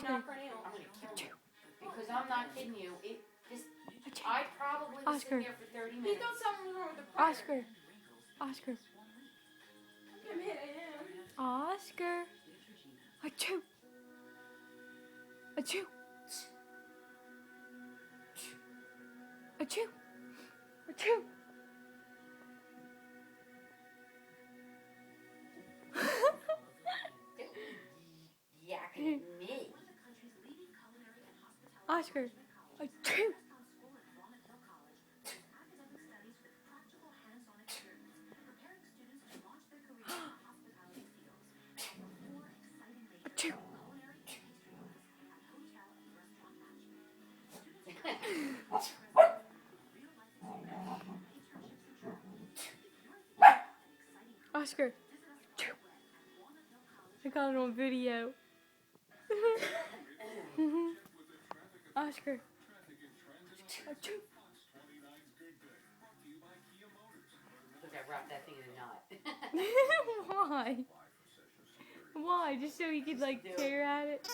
knock her nail. I'm gonna kill her. Because I'm not kidding you. I probably was sitting there for 30 minutes. He thought something was wrong with the prayer. Oscar. I'm hitting him. Oscar. Achoo. Achoo. Achoo. Achoo. Yakking at me. Oscar. Achoo. Achoo. Oscar. I got it on video. Oscar. Achoo. Look, I wrapped that thing in a knot. Why? Why? Just so he could like tear at it?